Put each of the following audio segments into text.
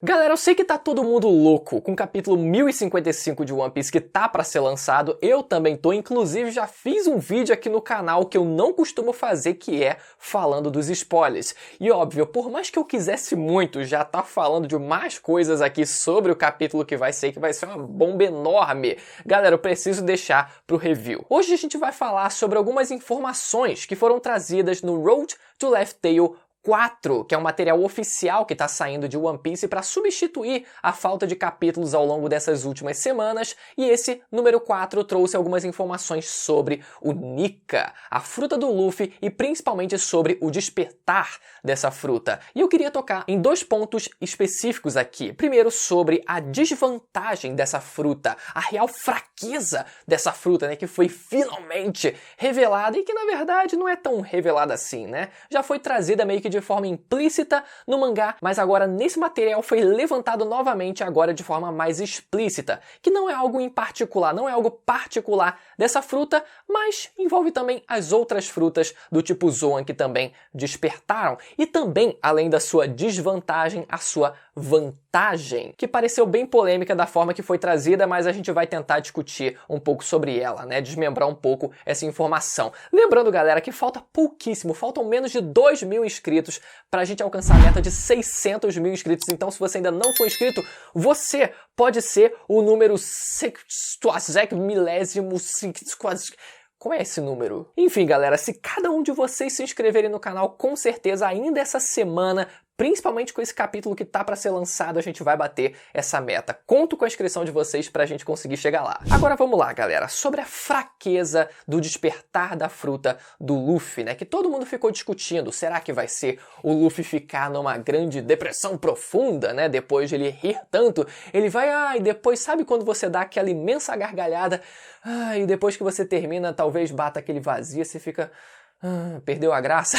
Galera, eu sei que tá todo mundo louco com o capítulo 1055 de One Piece que tá pra ser lançado, eu também tô, inclusive já fiz um vídeo aqui no canal que eu não costumo fazer, que é falando dos spoilers. E óbvio, por mais que eu quisesse muito já tá falando de mais coisas aqui sobre o capítulo que vai ser uma bomba enorme, galera, eu preciso deixar pro review. Hoje a gente vai falar sobre algumas informações que foram trazidas no Road to Laugh Tale 4, que é um material oficial que está saindo de One Piece para substituir a falta de capítulos ao longo dessas últimas semanas, e esse número 4 trouxe algumas informações sobre o Nika, a fruta do Luffy, e principalmente sobre o despertar dessa fruta. E eu queria tocar em dois pontos específicos aqui. Primeiro, sobre a desvantagem dessa fruta, a real fraqueza dessa fruta, né, que foi finalmente revelada e que na verdade não é tão revelada assim, né? Já foi trazida meio que de forma implícita no mangá, mas agora nesse material foi levantado novamente agora de forma mais explícita, que não é algo em particular, não é algo particular dessa fruta, mas envolve também as outras frutas do tipo Zoan que também despertaram, e também, além da sua desvantagem, a sua vantagem, que pareceu bem polêmica da forma que foi trazida, mas a gente vai tentar discutir um pouco sobre ela, né, desmembrar um pouco essa informação. Lembrando, galera, que falta pouquíssimo, faltam menos de 2.000 inscritos para a gente alcançar a meta de 600 mil inscritos. Então, se você ainda não for inscrito, você pode ser o número 60 milésimo. Como é esse número? Enfim, galera, se cada um de vocês se inscreverem no canal, com certeza ainda essa semana, principalmente com esse capítulo que tá para ser lançado, a gente vai bater essa meta. Conto com a inscrição de vocês pra gente conseguir chegar lá. Agora vamos lá, galera, sobre a fraqueza do despertar da fruta do Luffy, né, que todo mundo ficou discutindo. Será que vai ser o Luffy ficar numa grande depressão profunda, né, depois de ele rir tanto? Ele vai, e depois, sabe quando você dá aquela imensa gargalhada, e depois que você termina, talvez bata aquele vazio, você fica... perdeu a graça?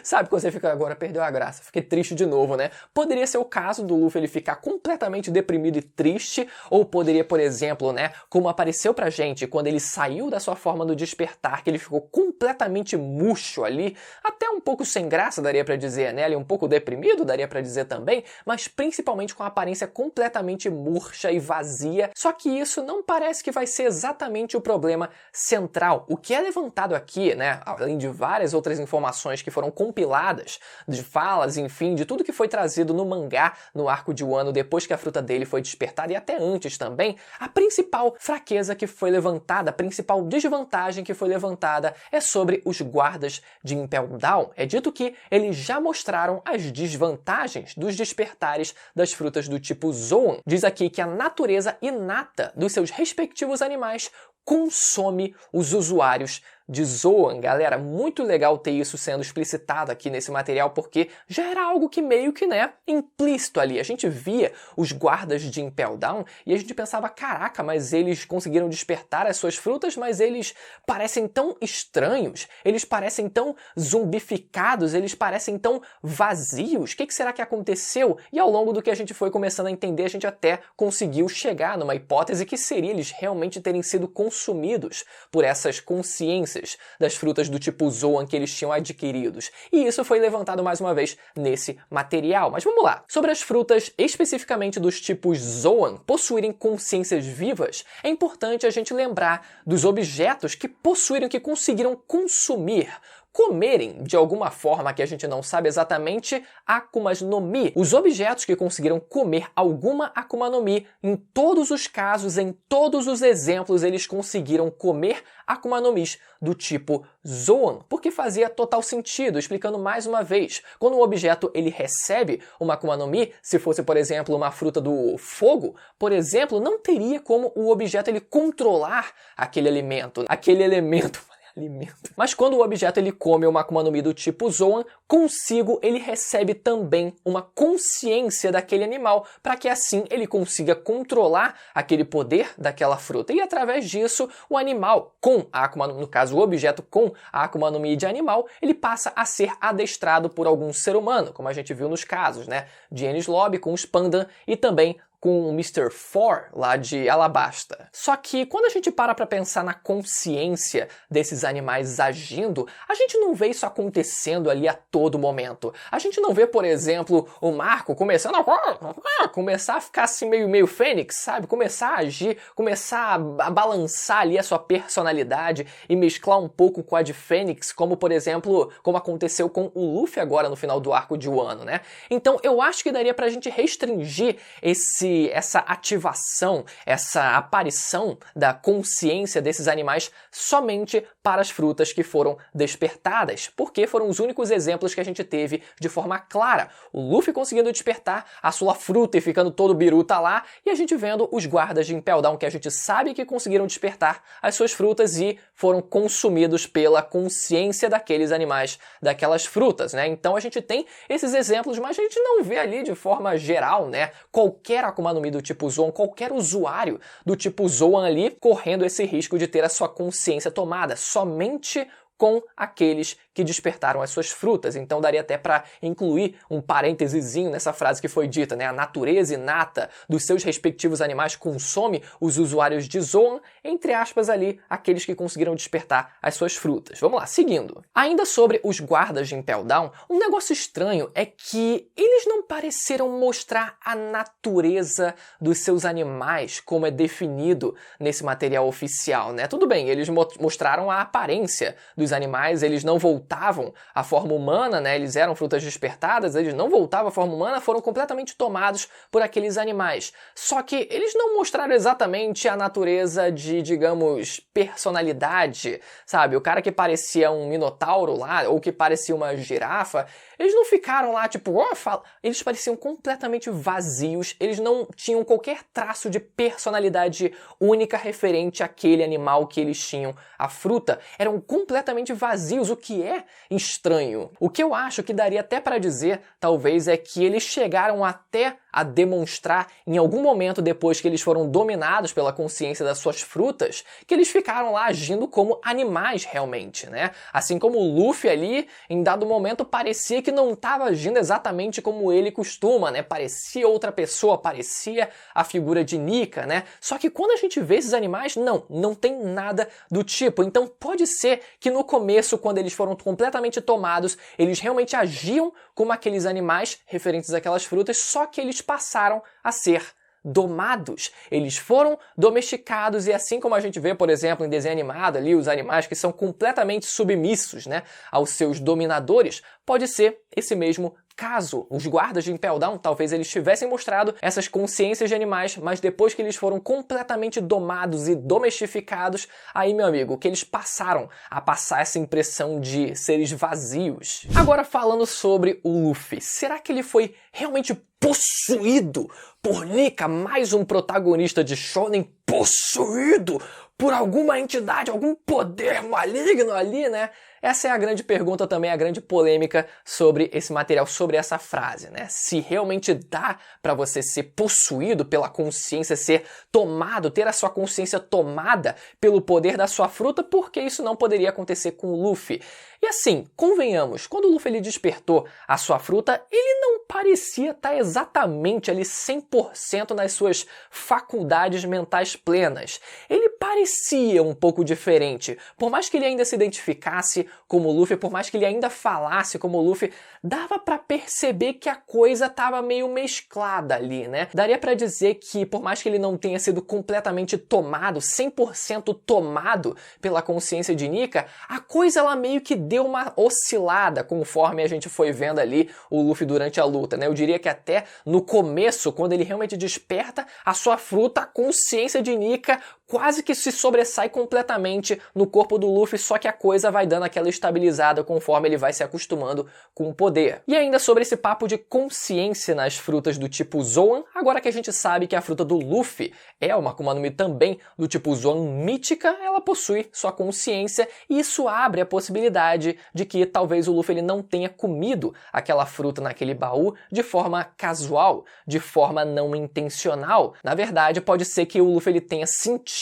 Sabe quando você fica, agora perdeu a graça, fiquei triste de novo, né? Poderia ser o caso do Luffy ele ficar completamente deprimido e triste, ou poderia, por exemplo, né, como apareceu pra gente quando ele saiu da sua forma do despertar, que ele ficou completamente murcho ali, até um pouco sem graça, daria pra dizer, né? Ele um pouco deprimido, daria pra dizer também, mas principalmente com a aparência completamente murcha e vazia. Só que isso não parece que vai ser exatamente o problema central. O que é levantado aqui, né, além de várias outras informações que foram compiladas, de falas, enfim, de tudo que foi trazido no mangá, no arco de Wano, depois que a fruta dele foi despertada, e até antes também, a principal fraqueza que foi levantada, a principal desvantagem que foi levantada é sobre os guardas de Impel Down. É dito que eles já mostraram as desvantagens dos despertares das frutas do tipo Zoan. Diz aqui que a natureza inata dos seus respectivos animais consome os usuários de Zoan. Galera, muito legal ter isso sendo explicitado aqui nesse material, porque já era algo que meio que, né, implícito ali. A gente via os guardas de Impel Down e a gente pensava, caraca, mas eles conseguiram despertar as suas frutas, mas eles parecem tão estranhos, eles parecem tão zumbificados, eles parecem tão vazios. O que será que aconteceu? E ao longo do que a gente foi começando a entender, a gente até conseguiu chegar numa hipótese que seria eles realmente terem sido consumidos por essas consciências das frutas do tipo Zoan que eles tinham adquiridos. E isso foi levantado mais uma vez nesse material. Mas vamos lá. Sobre as frutas, especificamente dos tipos Zoan, possuírem consciências vivas, é importante a gente lembrar dos objetos que possuíram, que conseguiram consumir, comerem, de alguma forma que a gente não sabe exatamente, Akumas no Mi. Os objetos que conseguiram comer alguma Akuma no Mi, em todos os casos, em todos os exemplos, eles conseguiram comer Akuma no Mis do tipo Zoan, porque fazia total sentido, explicando mais uma vez. Quando um objeto ele recebe uma Akuma no Mi, se fosse, por exemplo, uma fruta do fogo, por exemplo, não teria como o objeto ele controlar aquele elemento. Mas quando o objeto ele come uma Akuma no Mi do tipo Zoan, consigo ele recebe também uma consciência daquele animal, para que assim ele consiga controlar aquele poder daquela fruta. E através disso, o animal com a Akuma no Mi, no caso o objeto com a Akuma no Mi de animal, ele passa a ser adestrado por algum ser humano, como a gente viu nos casos, né, de Enies Lobby com os Pandan e também com o Mr. Four lá de Alabasta. Só que quando a gente para pra pensar na consciência desses animais agindo, a gente não vê isso acontecendo ali a todo momento. A gente não vê, por exemplo, o Marco começando começar a ficar assim meio fênix, sabe? Começar a agir, começar a balançar ali a sua personalidade e mesclar um pouco com a de Fênix, como por exemplo, como aconteceu com o Luffy agora no final do arco de Wano, né? Então eu acho que daria pra gente restringir essa ativação, essa aparição da consciência desses animais somente para as frutas que foram despertadas, porque foram os únicos exemplos que a gente teve de forma clara. O Luffy conseguindo despertar a sua fruta e ficando todo biruta lá, e a gente vendo os guardas de Impel Down que a gente sabe que conseguiram despertar as suas frutas e foram consumidos pela consciência daqueles animais, daquelas frutas, né? Então a gente tem esses exemplos, mas a gente não vê ali de forma geral, né? Qualquer Akuma no Mi do tipo Zoan, qualquer usuário do tipo Zoan ali correndo esse risco de ter a sua consciência tomada, somente com aqueles que despertaram as suas frutas. Então daria até para incluir um parêntesezinho nessa frase que foi dita, né? A natureza inata dos seus respectivos animais consome os usuários de Zoan, entre aspas ali, aqueles que conseguiram despertar as suas frutas. Vamos lá, seguindo. Ainda sobre os guardas de Impel Down, um negócio estranho é que eles não pareceram mostrar a natureza dos seus animais como é definido nesse material oficial, né? Tudo bem, eles mostraram a aparência dos animais, eles não voltavam à forma humana, né? Eles eram frutas despertadas, eles não voltavam à forma humana, foram completamente tomados por aqueles animais. Só que eles não mostraram exatamente a natureza de, digamos, personalidade, sabe? O cara que parecia um minotauro lá, ou que parecia uma girafa, eles não ficaram lá, tipo, eles pareciam completamente vazios, eles não tinham qualquer traço de personalidade única referente àquele animal que eles tinham. A fruta eram completamente vazios, o que é estranho. O que eu acho que daria até para dizer, talvez, é que eles chegaram até a demonstrar em algum momento depois que eles foram dominados pela consciência das suas frutas, que eles ficaram lá agindo como animais realmente, né? Assim como o Luffy ali, em dado momento, parecia que não estava agindo exatamente como ele costuma, né? Parecia outra pessoa, parecia a figura de Nika, né? Só que quando a gente vê esses animais, não tem nada do tipo. Então pode ser que no começo, quando eles foram completamente tomados, eles realmente agiam como aqueles animais referentes àquelas frutas, só que eles passaram a ser domados. Eles foram domesticados e assim como a gente vê, por exemplo, em desenho animado ali, os animais que são completamente submissos, né, aos seus dominadores, pode ser esse mesmo caso. Os guardas de Impel Down, talvez eles tivessem mostrado essas consciências de animais, mas depois que eles foram completamente domados e domesticados, aí, meu amigo, que eles passaram a passar essa impressão de seres vazios. Agora falando sobre o Luffy, será que ele foi realmente possuído por Nika, mais um protagonista de Shonen possuído por alguma entidade, algum poder maligno ali, né? Essa é a grande pergunta também, a grande polêmica sobre esse material, sobre essa frase, né? Se realmente dá para você ser possuído pela consciência, ser tomado, ter a sua consciência tomada pelo poder da sua fruta, porque isso não poderia acontecer com o Luffy. E assim, convenhamos, quando o Luffy ele despertou a sua fruta, ele não parecia estar exatamente ali 100% nas suas faculdades mentais plenas. Ele parecia um pouco diferente. Por mais que ele ainda se identificasse como Luffy, por mais que ele ainda falasse como Luffy, dava pra perceber que a coisa tava meio mesclada ali, né? Daria pra dizer que, por mais que ele não tenha sido completamente tomado, 100% tomado pela consciência de Nika, a coisa ela meio que deu uma oscilada conforme a gente foi vendo ali o Luffy durante a luta, né? Eu diria que até no começo, quando ele realmente desperta a sua fruta, a consciência de Nika quase que se sobressai completamente no corpo do Luffy, só que a coisa vai dando aquela estabilizada conforme ele vai se acostumando com o poder. E ainda sobre esse papo de consciência nas frutas do tipo Zoan, agora que a gente sabe que a fruta do Luffy é uma Akuma no Mi também do tipo Zoan mítica, ela possui sua consciência e isso abre a possibilidade de que talvez o Luffy ele não tenha comido aquela fruta naquele baú de forma casual, de forma não intencional. Na verdade, pode ser que o Luffy ele tenha sentido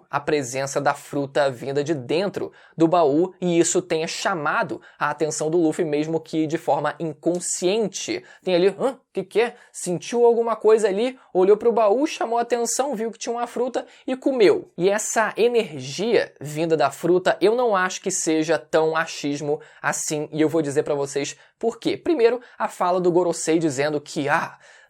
a presença da fruta vinda de dentro do baú e isso tenha chamado a atenção do Luffy mesmo que de forma inconsciente. Tem ali, que é? Sentiu alguma coisa ali, olhou para o baú, chamou a atenção, viu que tinha uma fruta e comeu. E essa energia vinda da fruta, eu não acho que seja tão achismo assim, e eu vou dizer para vocês por quê. Primeiro, a fala do Gorosei dizendo que,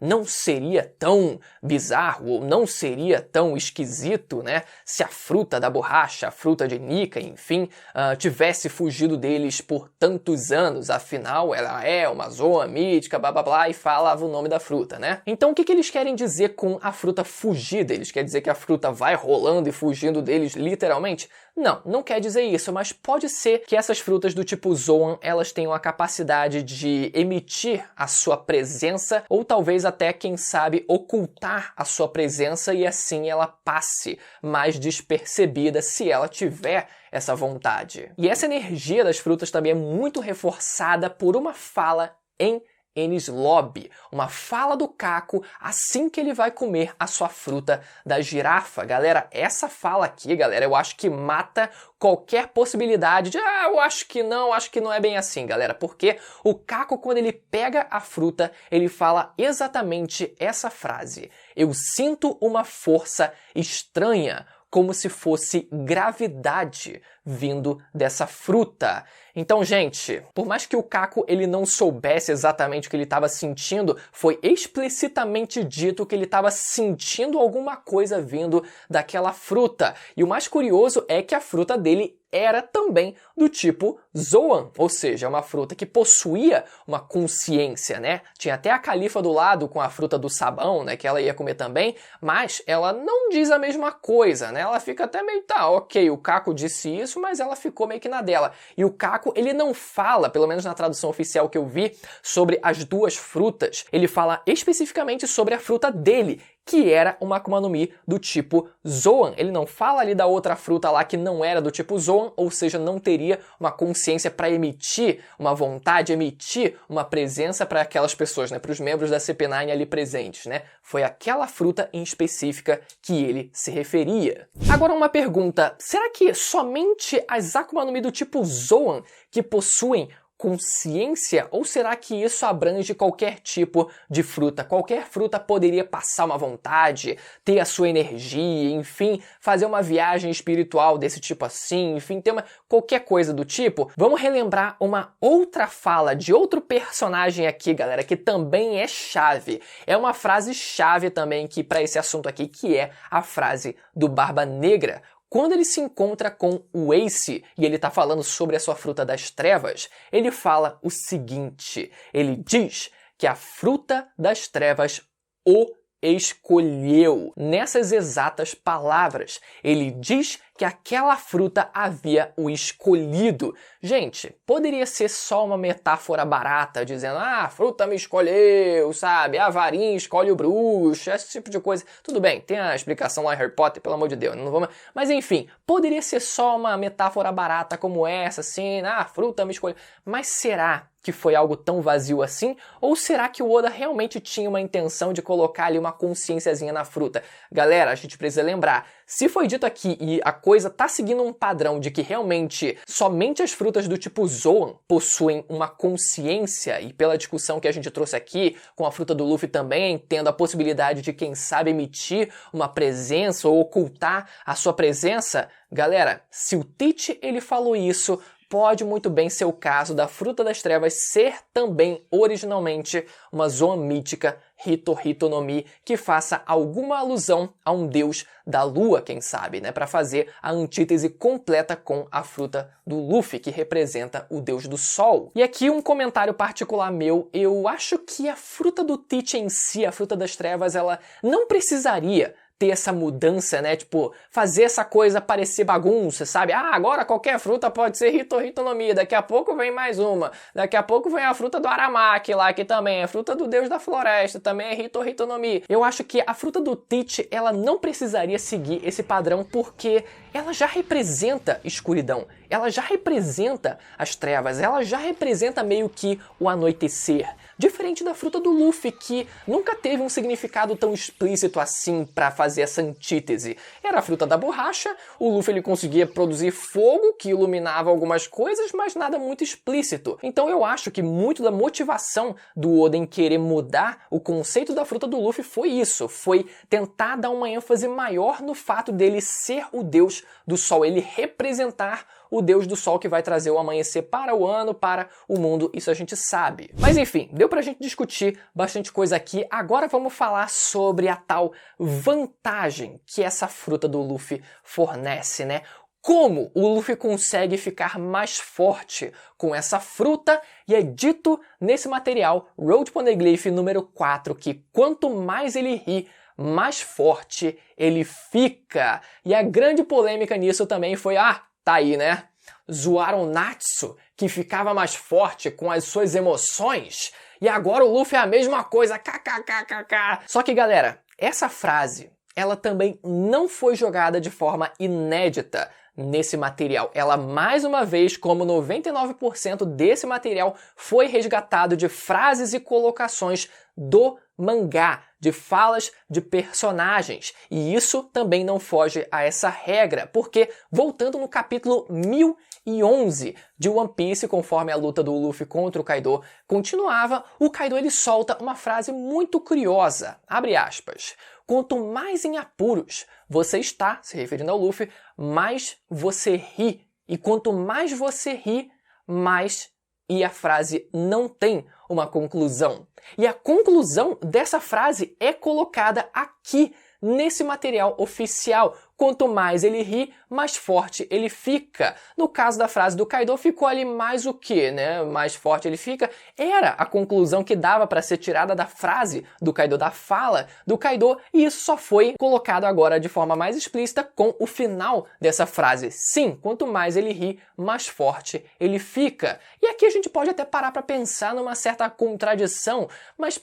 não seria tão bizarro ou não seria tão esquisito, né, se a fruta da borracha, a fruta de Nika, enfim, tivesse fugido deles por tantos anos, afinal ela é uma zoa mítica, blá blá blá, e falava o nome da fruta, né? Então o que eles querem dizer com a fruta fugir deles? Quer dizer que a fruta vai rolando e fugindo deles literalmente? Não, não quer dizer isso, mas pode ser que essas frutas do tipo Zoan, elas tenham a capacidade de emitir a sua presença, ou talvez até, quem sabe, ocultar a sua presença e assim ela passe mais despercebida se ela tiver essa vontade. E essa energia das frutas também é muito reforçada por uma fala em Enies Lobby, uma fala do Caco assim que ele vai comer a sua fruta da girafa. Galera, essa fala aqui, galera, eu acho que mata qualquer possibilidade de eu acho que não é bem assim, galera, porque o Caco, quando ele pega a fruta, ele fala exatamente essa frase: eu sinto uma força estranha, como se fosse gravidade vindo dessa fruta. Então, gente, por mais que o Caco ele não soubesse exatamente o que ele estava sentindo, foi explicitamente dito que ele estava sentindo alguma coisa vindo daquela fruta. E o mais curioso é que a fruta dele era também do tipo Zoan, ou seja, uma fruta que possuía uma consciência, né? Tinha até a califa do lado com a fruta do sabão, né, que ela ia comer também, mas ela não diz a mesma coisa, né? Ela fica até meio, ok, o Caco disse isso, mas ela ficou meio que na dela. E o Caco, ele não fala, pelo menos na tradução oficial que eu vi, sobre as duas frutas. Ele fala especificamente sobre a fruta dele, que era uma Akuma no Mi do tipo Zoan. Ele não fala ali da outra fruta lá que não era do tipo Zoan, ou seja, não teria uma consciência para emitir uma vontade, emitir uma presença para aquelas pessoas, né, para os membros da CP9 ali presentes, né? Foi aquela fruta em específica que ele se referia. Agora uma pergunta, será que somente as Akuma no Mi do tipo Zoan que possuem consciência, ou será que isso abrange qualquer tipo de fruta? Qualquer fruta poderia passar uma vontade, ter a sua energia, enfim, fazer uma viagem espiritual desse tipo assim, enfim, ter qualquer coisa do tipo? Vamos relembrar uma outra fala de outro personagem aqui, galera, que também é chave. É uma frase chave também que para esse assunto aqui, que é a frase do Barba Negra. Quando ele se encontra com o Ace e ele está falando sobre a sua fruta das trevas, ele fala o seguinte, ele diz que a fruta das trevas o escolheu. Nessas exatas palavras, ele diz que aquela fruta havia o escolhido. Gente, poderia ser só uma metáfora barata, dizendo, a fruta me escolheu, sabe? A varinha escolhe o bruxo, esse tipo de coisa. Tudo bem, tem a explicação lá em Harry Potter, pelo amor de Deus, não vamos... Mas enfim, poderia ser só uma metáfora barata como essa, assim, a fruta me escolheu. Mas será que foi algo tão vazio assim? Ou será que o Oda realmente tinha uma intenção de colocar ali uma consciênciazinha na fruta? Galera, a gente precisa lembrar, se foi dito aqui e a coisa tá seguindo um padrão de que realmente somente as frutas do tipo Zoan possuem uma consciência, e pela discussão que a gente trouxe aqui, com a fruta do Luffy também, tendo a possibilidade de, quem sabe, emitir uma presença ou ocultar a sua presença, galera, se o Teach ele falou isso, pode muito bem ser o caso da fruta das trevas ser também originalmente uma Zoan mítica Hito no Mi, que faça alguma alusão a um deus da lua, quem sabe, né, para fazer a antítese completa com a fruta do Luffy, que representa o deus do sol. E aqui um comentário particular meu, eu acho que a fruta do Teach em si, a fruta das trevas, ela não precisaria ter essa mudança, né? Tipo, fazer essa coisa parecer bagunça, sabe? Agora qualquer fruta pode ser Hito no Mi, daqui a pouco vem mais uma, daqui a pouco vem a fruta do Aramaki lá, que também é fruta do deus da floresta, também é Hito no Mi. Eu acho que a fruta do Teach, ela não precisaria seguir esse padrão, porque ela já representa escuridão, ela já representa as trevas, ela já representa meio que o anoitecer. Diferente da fruta do Luffy, que nunca teve um significado tão explícito assim pra fazer essa antítese. Era a fruta da borracha, o Luffy ele conseguia produzir fogo que iluminava algumas coisas, mas nada muito explícito. Então eu acho que muito da motivação do Oda em querer mudar o conceito da fruta do Luffy foi isso, foi tentar dar uma ênfase maior no fato dele ser o deus do sol, ele representar o deus do sol que vai trazer o amanhecer para o ano, para o mundo, isso a gente sabe. Mas enfim, deu pra gente discutir bastante coisa aqui, agora vamos falar sobre a tal vantagem que essa fruta do Luffy fornece, né? Como o Luffy consegue ficar mais forte com essa fruta, e é dito nesse material, Road Poneglyph número 4, que quanto mais ele ri, mais forte ele fica. E a grande polêmica nisso também foi, tá aí, né? Zoaram Natsu, que ficava mais forte com as suas emoções, e agora o Luffy é a mesma coisa, kkkk. Só que, galera, essa frase, ela também não foi jogada de forma inédita nesse material. Ela, mais uma vez, como 99% desse material, foi resgatado de frases e colocações do mangá, de falas de personagens. E isso também não foge a essa regra, porque, voltando no capítulo 1011 de One Piece, conforme a luta do Luffy contra o Kaido continuava, o Kaido ele solta uma frase muito curiosa, abre aspas, quanto mais em apuros você está, se referindo ao Luffy, mais você ri. E quanto mais você ri, mais... E a frase não tem uma conclusão. E a conclusão dessa frase é colocada aqui, nesse material oficial. Quanto mais ele ri, mais forte ele fica. No caso da frase do Kaido, ficou ali mais o quê, né? Mais forte ele fica. Era a conclusão que dava para ser tirada da frase do Kaido, da fala do Kaido, e isso só foi colocado agora de forma mais explícita com o final dessa frase. Sim, quanto mais ele ri, mais forte ele fica. E aqui a gente pode até parar para pensar numa certa contradição, mas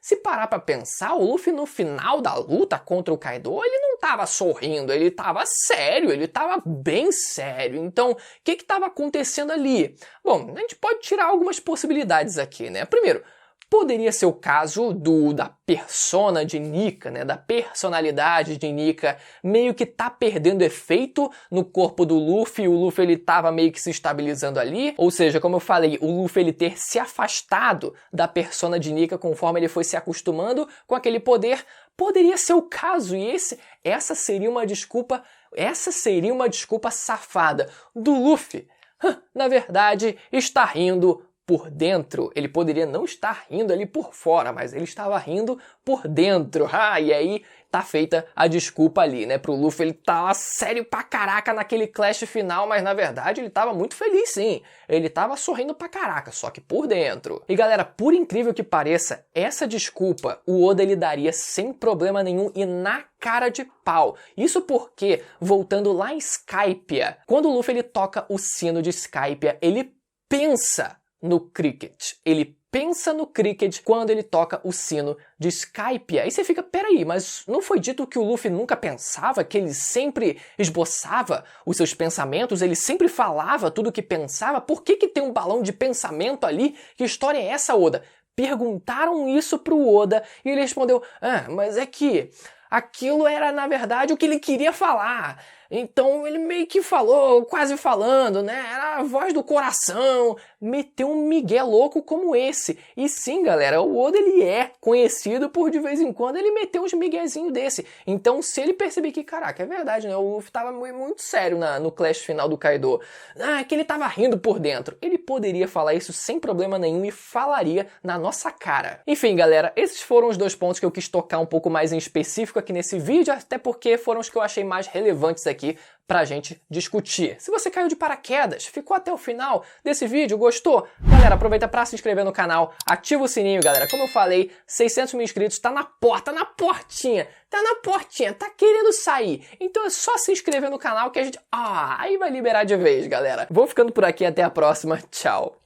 se parar pra pensar, o Luffy no final da luta contra o Kaido, ele não tava sorrindo, ele tava sério, ele tava bem sério. Então, o que tava acontecendo ali? Bom, a gente pode tirar algumas possibilidades aqui, né? Primeiro, poderia ser o caso da persona de Nika, né? Da personalidade de Nika, meio que tá perdendo efeito no corpo do Luffy, o Luffy ele tava meio que se estabilizando ali, ou seja, como eu falei, o Luffy ele ter se afastado da persona de Nika conforme ele foi se acostumando com aquele poder, poderia ser o caso, e essa seria uma desculpa safada do Luffy. Na verdade, está rindo por dentro. Ele poderia não estar rindo ali por fora, mas ele estava rindo por dentro. E aí tá feita a desculpa ali, né? Pro Luffy ele tava sério pra caraca naquele clash final, mas na verdade ele tava muito feliz sim. Ele tava sorrindo pra caraca, só que por dentro. E galera, por incrível que pareça, essa desculpa o Oda ele daria sem problema nenhum e na cara de pau. Isso porque, voltando lá em Skypiea, quando o Luffy ele toca o sino de Skypiea, ele pensa no Cricket. Ele pensa no Cricket quando ele toca o sino de Skypiea. Aí você fica, peraí, mas não foi dito que o Luffy nunca pensava, que ele sempre esboçava os seus pensamentos, ele sempre falava tudo o que pensava? Por que tem um balão de pensamento ali? Que história é essa, Oda? Perguntaram isso pro Oda e ele respondeu, mas é que aquilo era, na verdade, o que ele queria falar. Então ele meio que falou, quase falando, né? Era a voz do coração. Meteu um migué louco como esse. E sim, galera, o Oda ele é conhecido por de vez em quando ele meter uns miguezinhos desse. Então se ele perceber que, caraca, é verdade, né? O Luffy tava muito sério no clash final do Kaido. Que ele tava rindo por dentro. Ele poderia falar isso sem problema nenhum e falaria na nossa cara. Enfim, galera, esses foram os dois pontos que eu quis tocar um pouco mais em específico aqui nesse vídeo, até porque foram os que eu achei mais relevantes aqui pra gente discutir. Se você caiu de paraquedas, ficou até o final desse vídeo, gostou? Galera, aproveita pra se inscrever no canal, ativa o sininho, galera. Como eu falei, 600 mil inscritos, tá na portinha, tá querendo sair. Então é só se inscrever no canal que a gente... aí vai liberar de vez, galera. Vou ficando por aqui, até a próxima, tchau.